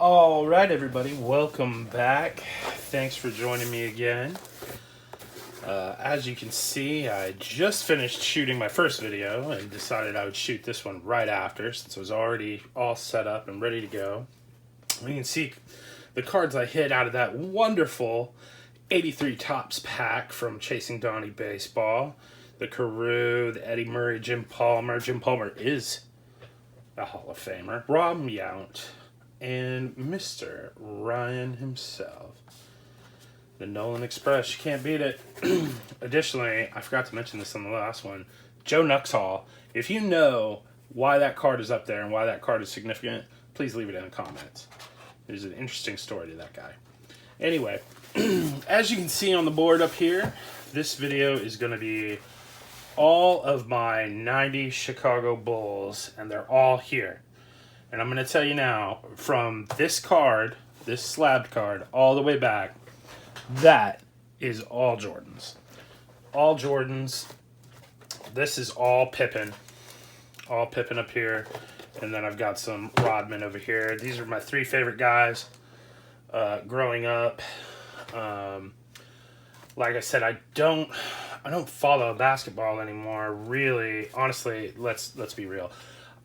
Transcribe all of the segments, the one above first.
All right, everybody, welcome back. Thanks for joining me again. As you can see, I just finished shooting my first video and decided I would shoot this one right after since it was already all set up and ready to go. You can see the cards I hit out of that wonderful 83 Topps pack from Chasing Donnie Baseball. The Carew, the Eddie Murray, Jim Palmer. Jim Palmer is a Hall of Famer. Rob Yount. And Mr. Ryan himself. The Nolan Express, you can't beat it. Additionally, I forgot to mention this on the last one, Joe Nuxhall. If you know why that card is up there and why that card is significant, please leave it in the comments. There's an interesting story to that guy. Anyway, as you can see on the board up here, this video is going to be all of my 90 Chicago Bulls, and they're all here. And I'm going to tell you now, from this card, this slabbed card, all the way back, that is all Jordans. All Jordans. This is all Pippen. All Pippen up here. And then I've got some Rodman over here. These are my three favorite guys growing up. Like I said, I don't follow basketball anymore, really. Honestly, let's be real.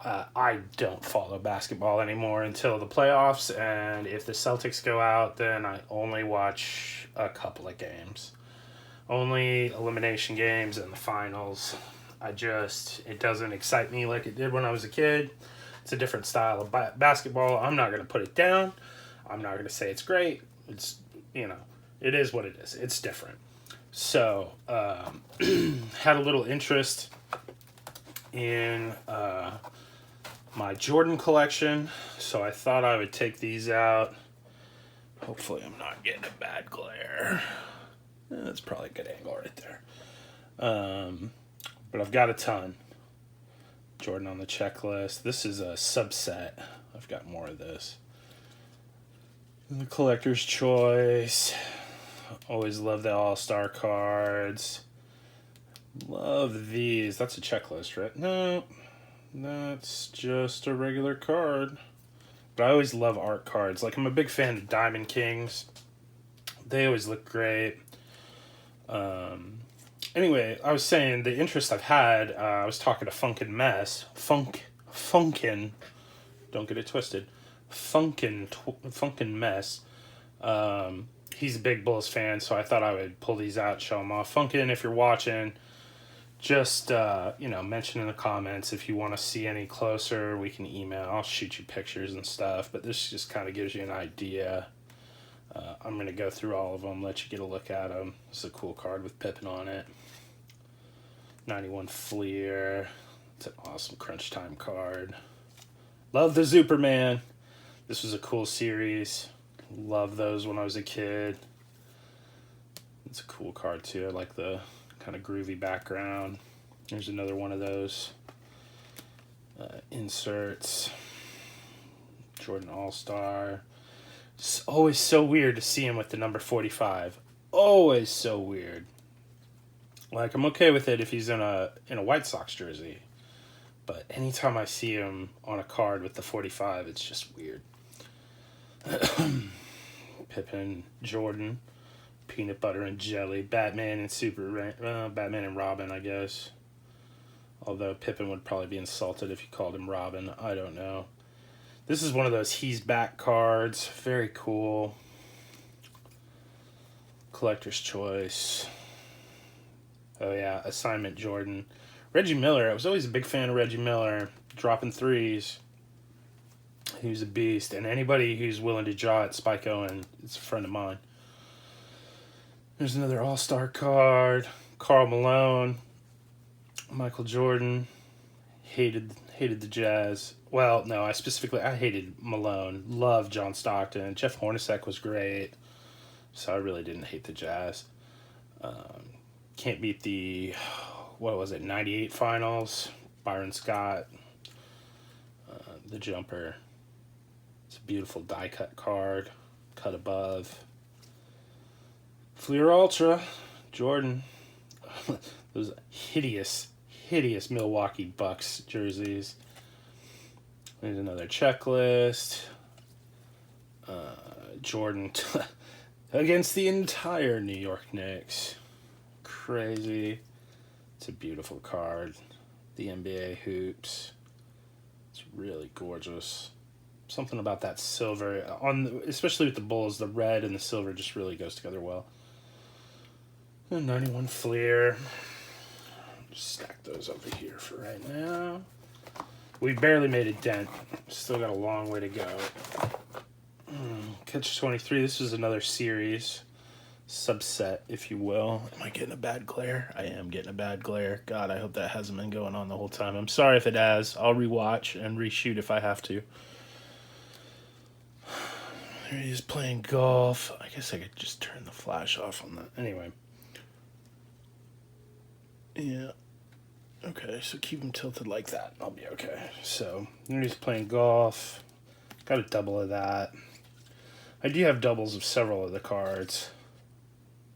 I don't follow basketball anymore until the playoffs, and if the Celtics go out, then I only watch a couple of games. Only elimination games and the finals. It doesn't excite me like it did when I was a kid. It's a different style of basketball. I'm not going to put it down. I'm not going to say it's great. It's, it is what it is. It's different. So, had a little interest in my Jordan collection, so I thought I would take these out. Hopefully I'm not getting a bad glare. That's probably a good angle right there. But I've got a ton. Jordan on the checklist. This is a subset. I've got more of this. And the collector's choice. Always love the all-star cards. Love these. That's a checklist, right? No. That's just a regular card. But I always love art cards. Like, I'm a big fan of Diamond Kings. They always look great. Anyway, I was saying the interest I've had, I was talking to Funkin' don't get it twisted. Funkin' Mess. He's a big Bulls fan, so I thought I would pull these out, show them off. Funkin', if you're watching, just, mention in the comments if you want to see any closer. We can email. I'll shoot you pictures and stuff, but this just kind of gives you an idea. I'm going to go through all of them, let you get a look at them. It's a cool card with Pippen on it. 91 Fleer. It's an awesome crunch time card. Love the Superman. This was a cool series. Love those when I was a kid. It's a cool card too. I like the kind of groovy background. There's another one of those inserts. Jordan All-Star. It's always so weird to see him with the number 45. Always so weird. Like, I'm okay with it if he's in a White Sox jersey, but anytime I see him on a card with the 45, it's just weird. Pippen, Jordan, Peanut Butter and Jelly, Batman and Robin, I guess. Although Pippen would probably be insulted if you called him Robin. I don't know. This is one of those he's back cards. Very cool. Collector's choice. Oh yeah, assignment Jordan. Reggie Miller. I was always a big fan of Reggie Miller. Dropping threes. He was a beast. And anybody who's willing to draw at Spike Owen is a friend of mine. There's another all-star card. Karl Malone. Michael Jordan. Hated the Jazz. Well, no, I hated Malone. Loved John Stockton. Jeff Hornacek was great. So I really didn't hate the Jazz. Can't beat the, 98 finals. Byron Scott. The jumper. It's a beautiful die-cut card. Cut above. Fleer Ultra. Jordan. Those hideous Milwaukee Bucks jerseys. There's another checklist. Jordan against the entire New York Knicks. Crazy. It's a beautiful card. The NBA hoops. It's really gorgeous. Something about that silver, especially with the Bulls, the red and the silver just really goes together well. And 91 Fleer. Just stack those over here for right now. We barely made a dent. Still got a long way to go. Catch 23. This is another series. Subset, if you will. Am I getting a bad glare? I am getting a bad glare. God, I hope that hasn't been going on the whole time. I'm sorry if it has. I'll rewatch and reshoot if I have to. There he is playing golf. I guess I could just turn the flash off on that. Anyway. Yeah. Okay, so keep him tilted like that. I'll be okay. So, there he's playing golf. Got a double of that. I do have doubles of several of the cards.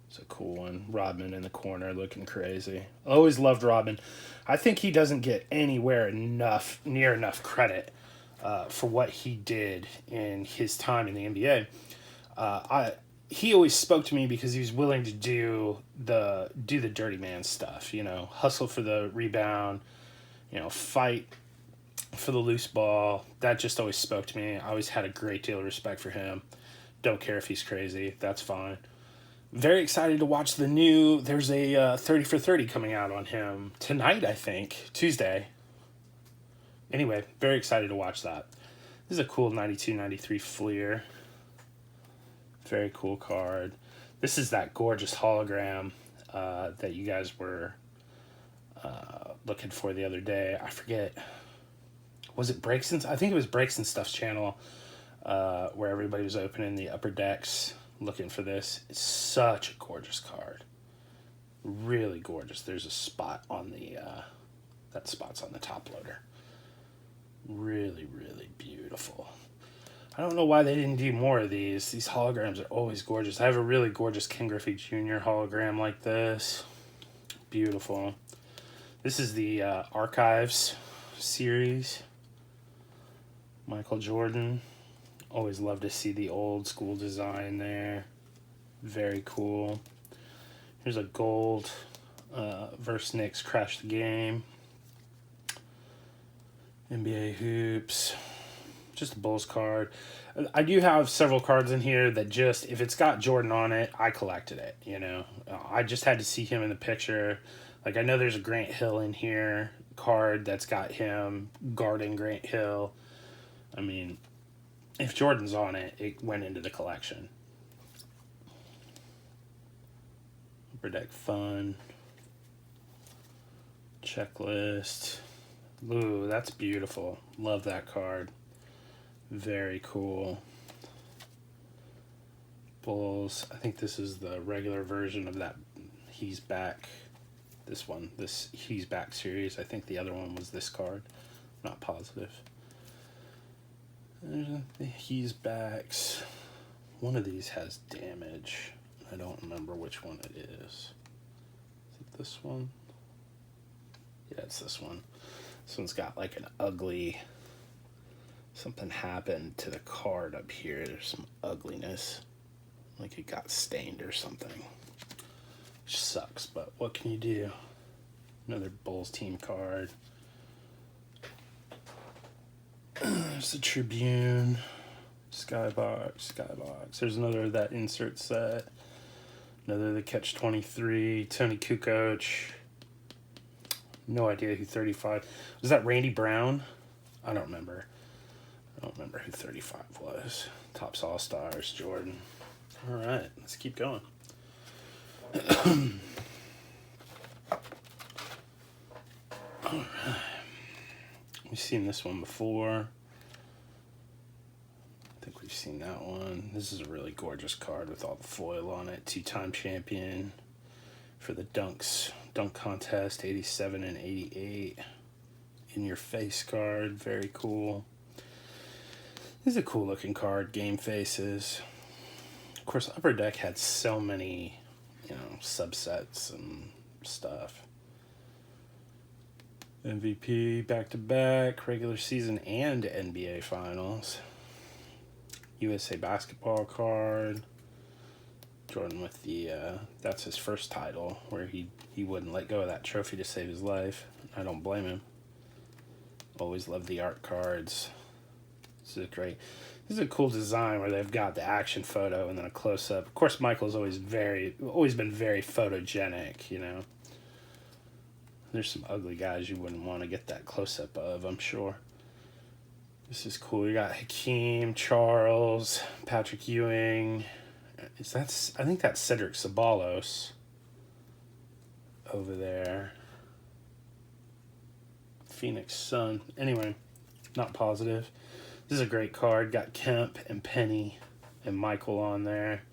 It's a cool one. Rodman in the corner looking crazy. Always loved Rodman. I think he doesn't get anywhere near enough credit for what he did in his time in the NBA. He always spoke to me because he was willing to do the dirty man stuff, hustle for the rebound, fight for the loose ball. That just always spoke to me. I always had a great deal of respect for him. Don't care if he's crazy. That's fine. Very excited to watch there's a 30 for 30 coming out on him tonight, I think, Tuesday. Anyway, very excited to watch that. This is a cool 92-93 Fleer. Very cool card. This is that gorgeous hologram that you guys were looking for the other day. I forget. Was it Breakson's? I think it was Breakson Stuff's channel where everybody was opening the upper decks looking for this. It's such a gorgeous card. Really gorgeous. There's a spot on that spot's on the top loader. Really, really beautiful. I don't know why they didn't do more of these. These holograms are always gorgeous. I have a really gorgeous Ken Griffey Jr. hologram like this. Beautiful. This is the Archives series. Michael Jordan. Always love to see the old school design there. Very cool. Here's a gold versus Knicks Crash the Game. NBA hoops. Just a Bulls card. I do have several cards in here that just, if it's got Jordan on it, I collected it, I just had to see him in the picture. Like, I know there's a Grant Hill in here card that's got him guarding Grant Hill. I mean, if Jordan's on it, it went into the collection. Upper Deck Fun. Checklist. Ooh, that's beautiful. Love that card. Very cool. Bulls. I think this is the regular version of that He's Back. This He's Back series. I think the other one was this card. Not positive. There's the He's Backs. One of these has damage. I don't remember which one it is. Is it this one? Yeah, it's this one. This one's got like an ugly... Something happened to the card up here. There's some ugliness. Like it got stained or something. Which sucks, but what can you do? Another Bulls team card. There's the Tribune. Skybox. There's another of that insert set. Another of the Catch 23. Tony Kukoc. No idea who 35. Was that Randy Brown? I don't remember. I don't remember who 35 was. Topps All-Stars, Jordan. All right, let's keep going. All right. We've seen this one before. I think we've seen that one. This is a really gorgeous card with all the foil on it. Two-time champion for the dunk contest, 87 and 88. In your face card, very cool. This is a cool looking card, Game Faces. Of course, Upper Deck had so many, subsets and stuff. MVP, back-to-back, regular season and NBA Finals. USA basketball card. Jordan with the, that's his first title, where he wouldn't let go of that trophy to save his life. I don't blame him. Always loved the art cards. This is great. This is a cool design where they've got the action photo and then a close-up. Of course, Michael's always been very photogenic, you know. There's some ugly guys you wouldn't want to get that close-up of, I'm sure. This is cool. You got Hakeem, Charles, Patrick Ewing. I think that's Cedric Ceballos over there. Phoenix Sun. Anyway, not positive. This is a great card. Got Kemp and Penny and Michael on there.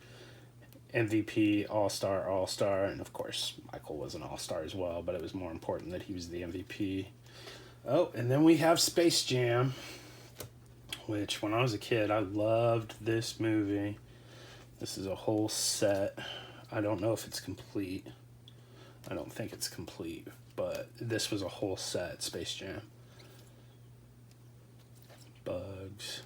MVP, All-Star, and of course, Michael was an All-Star as well, but it was more important that he was the MVP. Oh, and then we have Space Jam, which when I was a kid, I loved this movie. This is a whole set. I don't know if it's complete. I don't think it's complete, but this was a whole set, Space Jam. Bugs.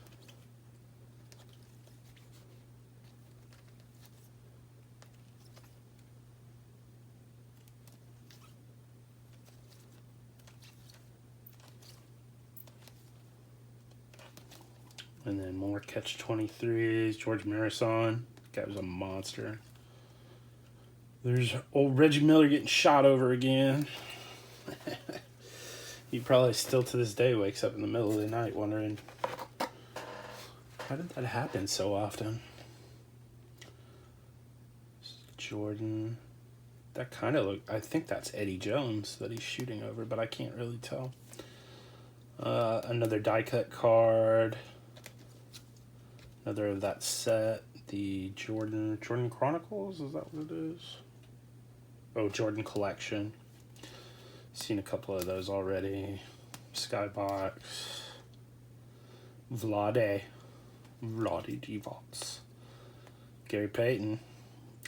And then more Catch-23s. George Marison. Guy was a monster. There's old Reggie Miller getting shot over again. He probably still to this day wakes up in the middle of the night wondering, how did that happen so often? Jordan. That kind of look. I think that's Eddie Jones that he's shooting over, but I can't really tell. Another die cut card. Another of that set. The Jordan Chronicles, is that what it is? Oh, Jordan Collection. Seen a couple of those already. Skybox. Vlade Divac. Gary Payton.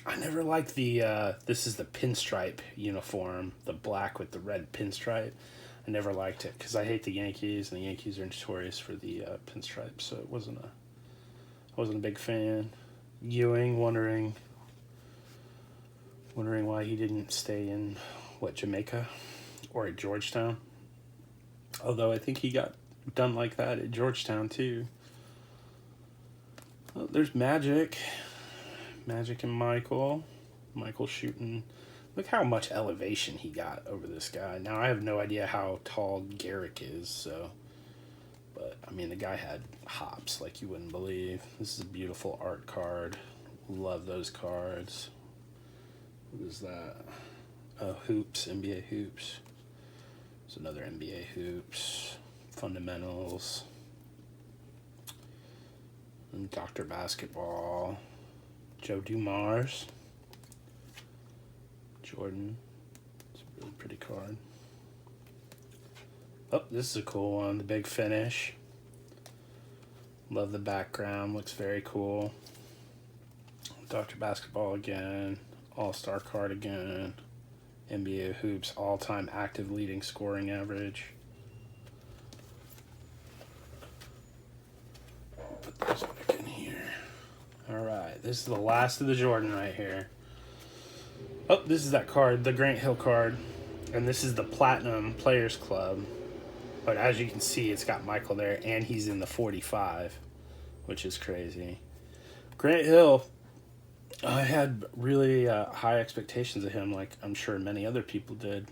I never liked the, this is the pinstripe uniform. The black with the red pinstripe. I never liked it because I hate the Yankees, and the Yankees are notorious for the pinstripe, so I wasn't a big fan. Ewing, wondering why he didn't stay in, Jamaica or at Georgetown. Although I think he got done like that at Georgetown too. Oh, there's Magic and Michael shooting. Look how much elevation he got over this guy. Now I have no idea how tall Garrick is, but I mean the guy had hops like you wouldn't believe. This is a beautiful art card. Love those cards. What is that? Oh, Hoops, NBA Hoops. There's another NBA Hoops. Fundamentals. And Dr. Basketball. Joe Dumars. Jordan. It's a really pretty card. Oh, this is a cool one. The Big Finish. Love the background. Looks very cool. Dr. Basketball again. All-Star card again. NBA Hoops all-time active leading scoring average. Put those back in here. Alright, this is the last of the Jordan right here. Oh, this is that card, the Grant Hill card. And this is the Platinum Players Club. But as you can see, it's got Michael there, and he's in the 45, which is crazy. Grant Hill, I had really high expectations of him, like I'm sure many other people did.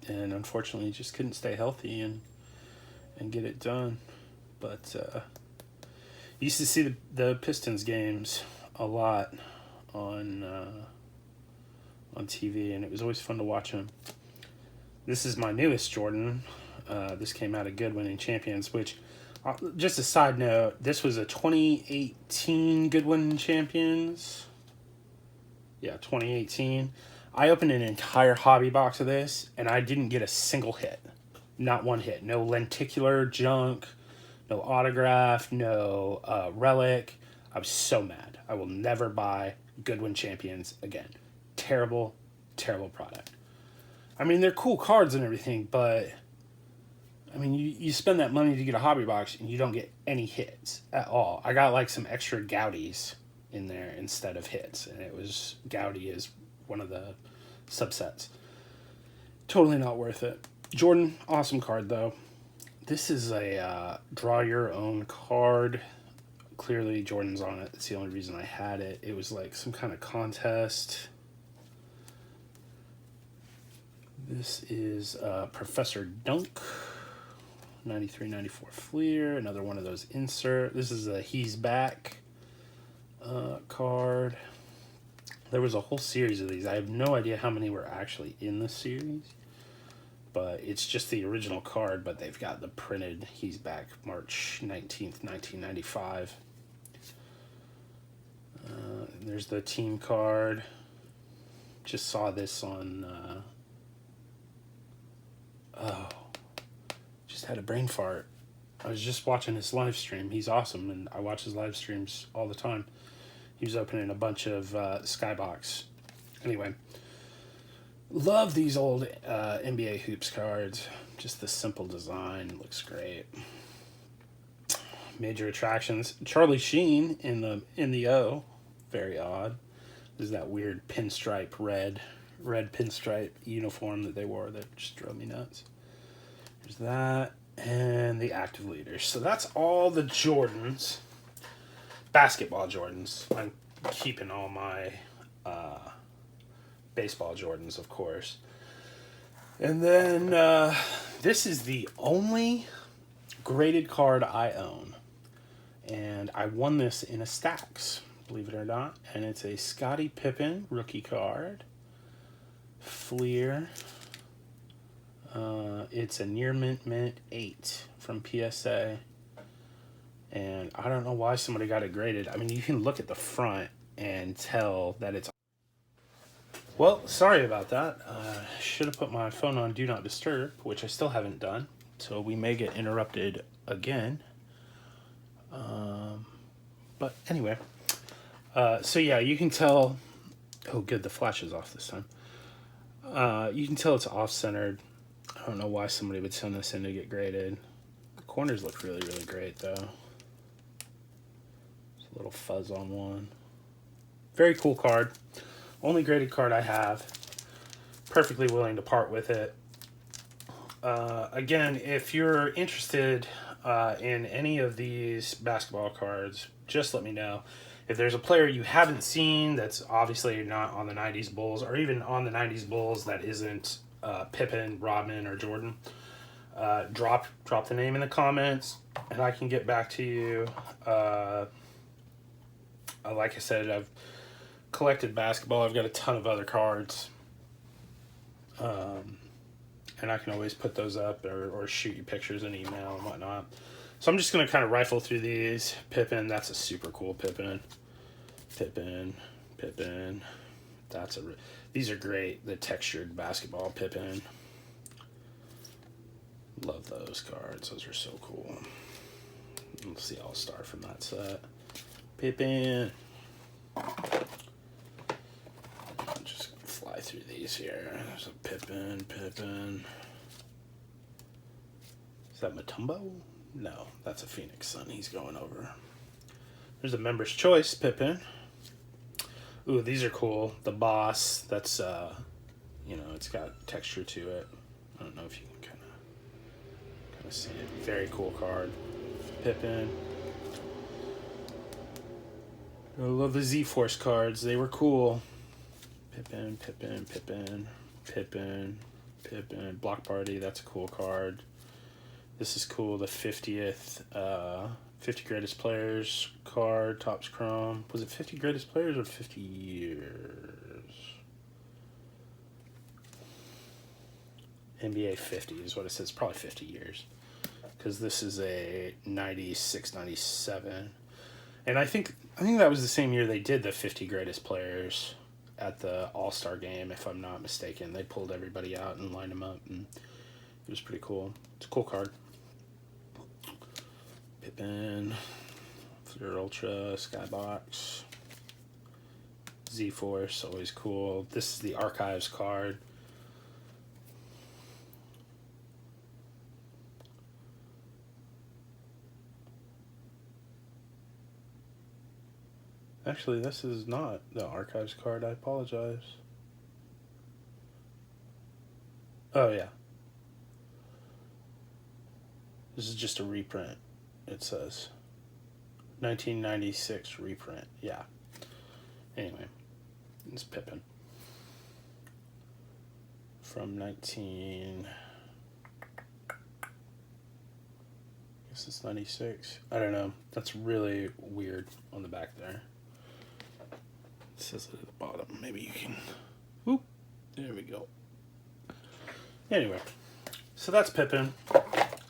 And unfortunately, just couldn't stay healthy and get it done. But used to see the Pistons games a lot on TV, and it was always fun to watch him. This is my newest Jordan. This came out of Goodwin and Champions, which, just a side note, this was a 2018 Goodwin and Champions. Yeah, 2018. I opened an entire hobby box of this, and I didn't get a single hit. Not one hit. No lenticular junk, no autograph, no relic. I was so mad. I will never buy Goodwin Champions again. Terrible, terrible product. I mean, they're cool cards and everything, but I mean, you spend that money to get a hobby box and you don't get any hits at all. I got like some extra Goudies in there instead of hits, and it was Goudie is one of the subsets. Totally not worth it. Jordan, awesome card though. This is a draw your own card. Clearly Jordan's on it. That's the only reason I had it. It was like some kind of contest. This is Professor Dunk. 93-94 Fleer. Another one of those insert. This is a He's Back card. There was a whole series of these. I have no idea how many were actually in the series. But it's just the original card, but they've got the printed He's Back March 19th, 1995. There's the team card. Just saw this on... just had a brain fart. I was just watching his live stream. He's awesome, and I watch his live streams all the time. He was opening a bunch of Skybox. Anyway, love these old NBA Hoops cards. Just the simple design looks great. Major attractions. Charlie Sheen in the O. Very odd. There's that weird pinstripe red pinstripe uniform that they wore that just drove me nuts. There's that, and the active leaders. So that's all the Jordans. Basketball Jordans. I'm keeping all my baseball Jordans, of course. And then this is the only graded card I own. And I won this in a stacks, believe it or not. And it's a Scottie Pippen rookie card. Fleer. It's a near mint 8 from PSA. And I don't know why somebody got it graded. I mean, you can look at the front and tell that it's... Well, sorry about that. Should have put my phone on Do Not Disturb, which I still haven't done. So we may get interrupted again. But anyway. So yeah, you can tell... Oh, good. The flash is off this time. You can tell it's off-centered. I don't know why somebody would send this in to get graded. The corners look really, really great, though. There's a little fuzz on one. Very cool card. Only graded card I have. Perfectly willing to part with it. Again, if you're interested in any of these basketball cards, just let me know. If there's a player you haven't seen that's obviously not on the 90s Bulls, or even on the 90s Bulls that isn't Pippen, Rodman, or Jordan, drop the name in the comments, and I can get back to you. Like I said, I've collected basketball. I've got a ton of other cards. And I can always put those up or shoot you pictures in email and whatnot. So I'm just going to kind of rifle through these. Pippen, that's a super cool Pippen. Pippen. These are great. The textured basketball Pippen. Love those cards. Those are so cool. Let's see All-Star from that set. Pippen. I'll just fly through these here. There's a Pippen. Is that Mutombo? No, that's a Phoenix Sun. He's going over. There's a Member's Choice Pippen. Ooh, these are cool. The Boss. That's it's got texture to it. I don't know if you can kind of see it. Very cool card. Pippen. I love the Z-Force cards. They were cool. Pippen. Block Party. That's a cool card. This is cool. The 50th, 50 Greatest Players card. Topps Chrome. Was it 50 Greatest Players or 50 years? NBA 50 is what it says. Probably 50 years. Because this is a 96, 97. And I think that was the same year they did the 50 Greatest Players at the All-Star game, if I'm not mistaken. They pulled everybody out and lined them up, and it was pretty cool. It's a cool card. Pippen, Fleer Ultra, Skybox, Z-Force, always cool. This is the Archives card. Actually, this is not the archives card. I apologize. Oh, yeah. This is just a reprint, it says. 1996 reprint. Yeah. Anyway, it's Pippen. From 19... I guess it's 96. I don't know. That's really weird on the back there. It says it at the bottom. Maybe you can... Whoop. There we go. Anyway, so that's Pippen.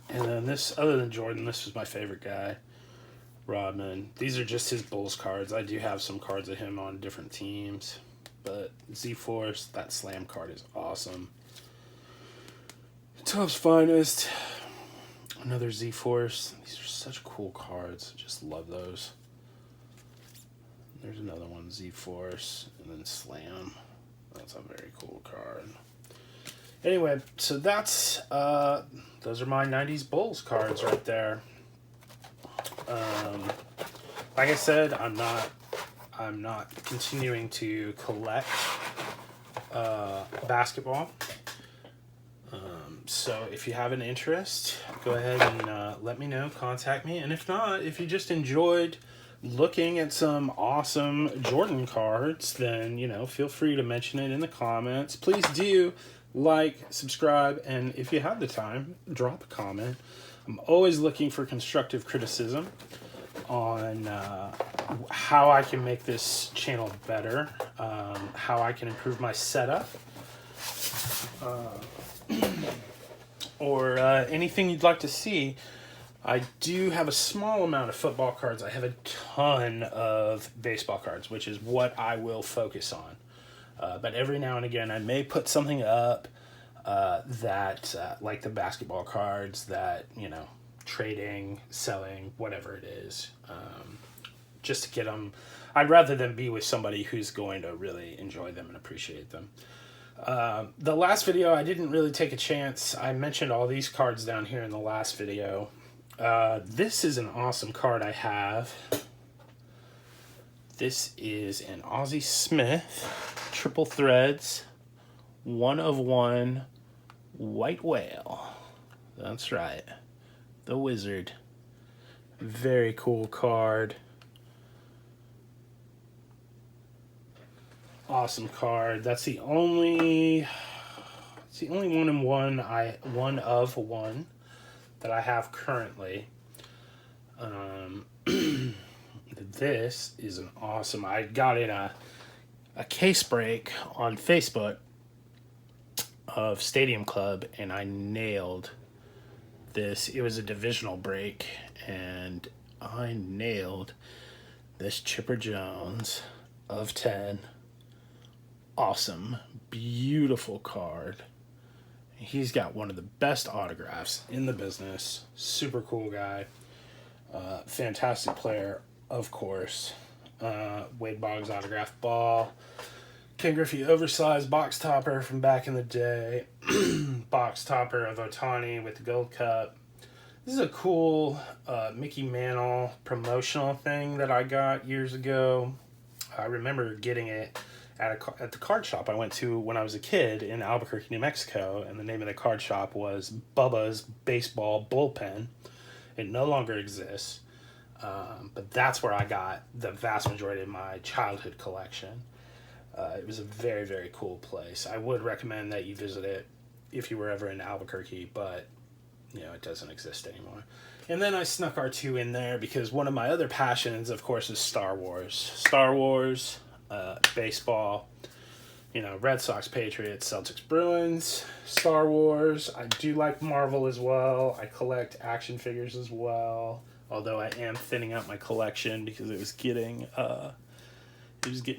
And then this, other than Jordan, this was my favorite guy, Rodman. These are just his Bulls cards. I do have some cards of him on different teams. But Z-Force, that Slam card is awesome. Top's Finest. Another Z-Force. These are such cool cards. I just love those. There's another one, Z-Force. And then Slam. That's a very cool card. Anyway, so that's those are my 90s Bulls cards right there. Like I said, I'm not continuing to collect basketball. So if you have an interest, go ahead and let me know, contact me. And if not, if you just enjoyed looking at some awesome Jordan cards, then, you know, feel free to mention it in the comments. Please do like, subscribe, and if you have the time, drop a comment. I'm always looking for constructive criticism on how I can make this channel better, how I can improve my setup, or anything you'd like to see. I do have a small amount of football cards. I have a ton of baseball cards, which is what I will focus on. But every now and again, I may put something up that, like the basketball cards that, you know, trading, selling, whatever it is, just to get them. I'd rather them be with somebody who's going to really enjoy them and appreciate them. The last video, I didn't really take a chance. I mentioned all these cards down here in the last video. This is an awesome card I have. This is an Ozzie Smith, triple threads, 1 of 1, white whale. That's right, the wizard. Very cool card. Awesome card. That's the only 1 of 1 that I have currently. This is an awesome. I got in a case break on Facebook of Stadium Club, and I nailed this. It was a divisional break, and I nailed this Chipper Jones of 10. Awesome, beautiful card. He's got one of the best autographs in the business. Super cool guy. Fantastic player, of course. Wade Boggs autographed ball. Ken Griffey oversized box topper from back in the day. Box topper of Ohtani with the Gold Cup. This is a cool Mickey Mantle promotional thing that I got years ago. I remember getting it at the card shop I went to when I was a kid in Albuquerque, New Mexico, and the name of the card shop was Bubba's Baseball Bullpen. It no longer exists, but that's where I got the vast majority of my childhood collection. It was a very, very cool place. I would recommend that you visit it if you were ever in Albuquerque, but you know, it doesn't exist anymore. And then I snuck R2 in there because one of my other passions, of course, is Star Wars. Star Wars, baseball, you know, Red Sox, Patriots, Celtics, Bruins, Star Wars. I do like Marvel as well. I collect action figures as well, although I am thinning out my collection because it was getting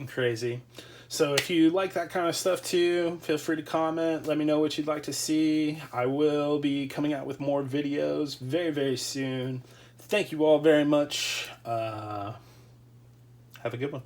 crazy. So if you like that kind of stuff too, feel free to comment. Let me know what you'd like to see. I will be coming out with more videos very, very soon. Thank you all very much. Have a good one.